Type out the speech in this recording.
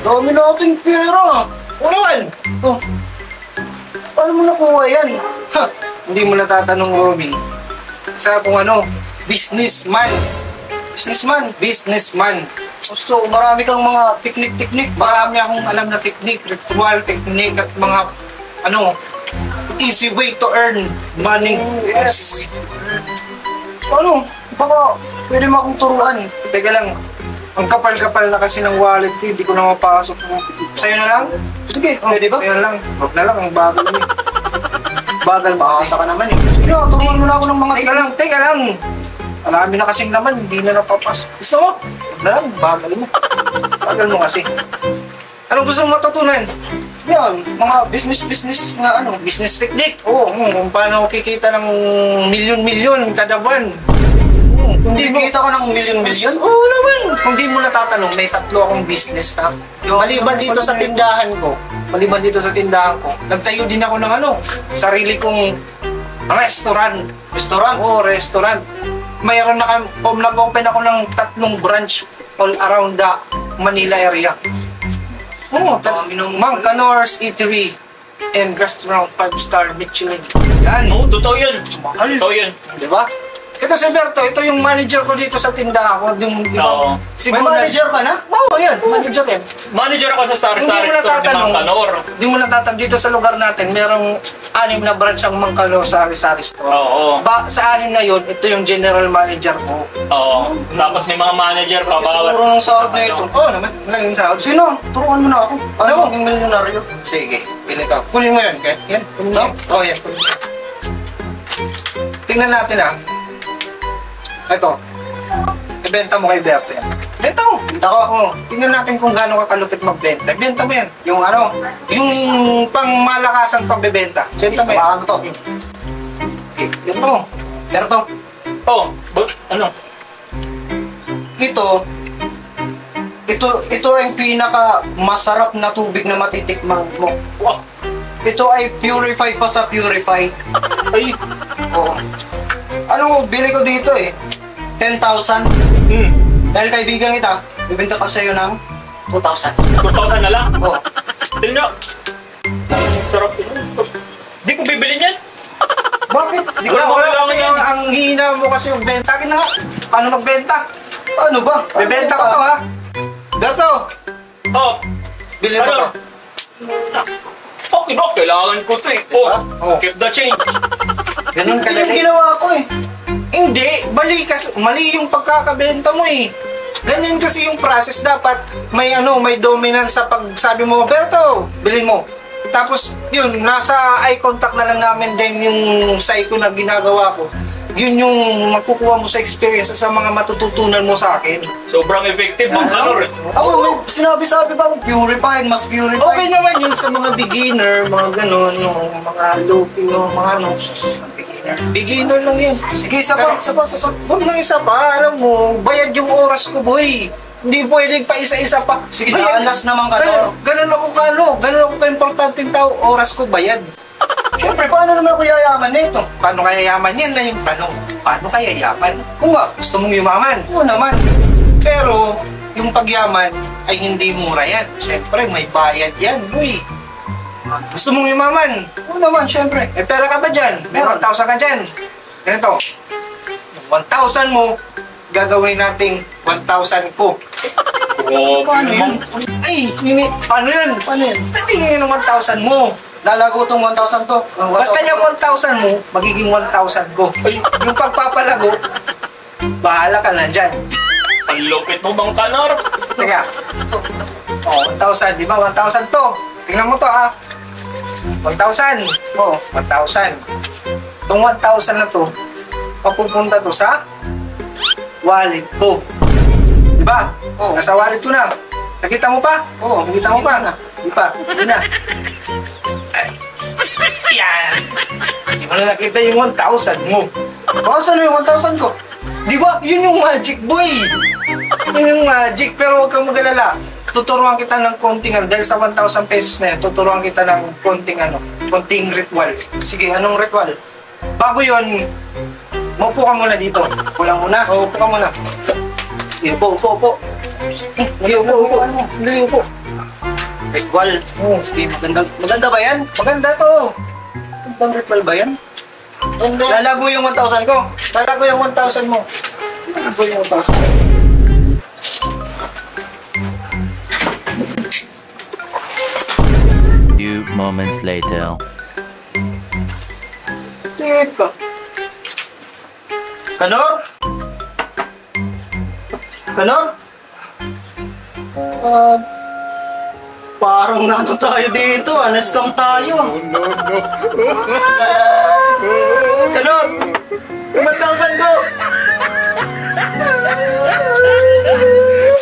Dami nating pera. Ano naman? Oh. Paano mo nakuha yan? Ha, hindi mo natatanong, Robby. Sa kung ano, businessman. Businessman. Businessman. So, marami kang mga teknik-teknik. Marami akong alam na technique, ritual, technique, at mga, ano, easy way to earn money. Yes. Ano? Baka pwede mo akong turuan. Teka lang, ang kapal-kapal na kasi ng wallet ko, hindi ko na mapasok. Sa'yo na lang? Sige, Oh, pwede ba? Sa'yo na lang. Huwag na lang, ang bagal mo. Bagal ba kasi? Baka ka naman eh. Sige, turuan mo na ako ng mga Teka lang. Marami na kasing naman, hindi na napapas. Gusto mo? Huwag na lang, bagal mo. Bagal mo kasi. Anong gusto mo matutunan? yan, mga business nga ano. Business technique. Oo, kung paano kikita ng milyon-milyon kada buwan. Hindi kita ka ng milyon-milyon? Oo naman. Kung di mo natatanong, may 3 akong business ha. Maliban dito sa tindahan ko, nagtayo din ako ng ano, sarili kong restaurant. Restaurant? Oo, restaurant. Mayroon na nag-open ako ng 3 branch all around the Manila area. Oo, Mang Canor's Eatery and Restaurant 5-star Michelin. Yan. Oo, totoo yun. Mahal. Totoo yun. Di ba? Ito si Berto, ito yung manager ko dito sa tindahan ko. Yung, Oo. si May Gunnar. manager ka na? Oo, yan. Manager yan. Manager ako sa Sari-Sari Hindi mo Store ni natatanong. Mang Canor. Hindi mo natatanong dito sa lugar natin, merong 6 na branch ang Mang Canor sa Sari-Sari Store. Oo. Sa 6 na yun, ito yung general manager ko. Oo. Tapos may mga manager pa bawat. Siguro ng sahod na ito. Oo naman, naging sahod. Sino? Turuan mo na ako. Ano? Maging milyonaryo. Sige, pili ka. Kunin mo yun, Ken. Yan, kunin mo. Oo, yan. Kunin mo. Tingnan natin ah. Ito. Ibenta mo kay Berto yan. Benta mo. Benta ko. Oo. Tingnan natin kung gaano ka kalupit magbenta. Benta mo yan. Yung ano, yung pang malakasang pagbebenta. Benta mo yan. Baka to. Okay, benta mo. Berto, Oo. Ano? Ito ang pinaka masarap na tubig na matitikman mo. Wow. Ito ay purified pa sa purified. Ay. Oo. Ano, bili ko dito eh. 10,000. Hmm. Dahil kaibigan kita, bibenta ko sa iyo ng 2,000. 2,000 na lang. Oo. Tignan nyo. Sarap yun. Di ko bibili niyan. Bakit? Di ko wala, na wala kailangan kasi yan. ang hina mo kasi magbenta. Akin na nga. Paano magbenta? Ano ba? Bebenta ko to ha. Berto, Oh. bili mo to. Ano? Okay ba? Kailangan ko to eh. Oh. Oh. Keep the change. Ganun Hindi yung kadali. ginawa ko eh. Hindi, mali yung pagkakabenta mo eh. Ganyan kasi yung process, dapat may ano, may dominance sa pagsabi mo, Berto, bilhin mo. Tapos yun, nasa eye contact na lang namin din yung psycho na ginagawa ko. Yun yung makukuha mo sa experience sa mga matututunan mo sa akin. Sobrang effective Mang Canor eh. Ako, may sinabi-sabi pa, purified, mas purified. Okay naman yun sa mga beginner, mga ganon, no, mga low-key, no, mga ano, beginner. Beginner lang yan. Sige, isa pa. Huwag nang isa pa, alam mo, bayad yung oras ko, boy. Hindi pwedeng pa isa-isa pa. Sige, naalas naman ka, no? Ganun ako ganun ako ka-importanteng tao, oras ko bayad. Siyempre, paano naman ako yayaman nito? Paano kaya yaman? Yan na yung tanong. Paano kaya yaman? Kung nga, Gusto mong yumaman? oo naman. Pero, yung pagyaman ay hindi mura yan. Siyempre, may bayad yan, boy. Gusto mong yumaman? Oo naman, siyempre. May pera ka ba dyan? May Meron. 1,000 ka dyan. Ganito. Yung 1,000 mo, gagawin nating 1,000 ko. Oh, Paano naman. Ay, paano yun? Paano yun? Natingin ng 1,000 mo. Lalago tong 1,000 to. Basta yung 1,000 mo, magiging 1,000 ko. Ay, Yung pagpapalago, bahala ka na dyan. ang lupit mo Mang Canor. Teka. Oh, 1,000, di ba? 1,000 to. Tingnan mo to ah. 1,000. Oh, 1,000. Itong 1,000 na to, papupunta to sa wallet ko. Di ba? Oo. Nasa wallet ko na. Nakita mo pa? Oo, Nakita mo pa? Di pa. Hindi na. Ay. Yan. Di mo na nakita yung 1,000 mo. Baka saan yung 1,000 ko? Di ba? Yun yung magic, boy. Yun yung magic. Pero huwag kang mag-alala. Tuturuan kita ng konting ano. Dahil sa 1,000 pesos na yun, tuturuan kita ng konting ano. Konting ritual. Sige, anong ritual? Bago yun, maupo ka muna dito. Kulang muna. O, upo ka muna. Sige, upo. Hindi, upo. Hindi, upo. Ritual. Oo. Sige, maganda ba yan? Maganda to. Bang ritual ba yan? Maganda. Lalago yung 1,000 ko. Talaga yung 1,000 mo. Lalago yung 1,000. Few moments later. Teka. Kanor? Kanor? Parang nato tayo dito. Honest lang tayo. Kanor? 1,000 ko!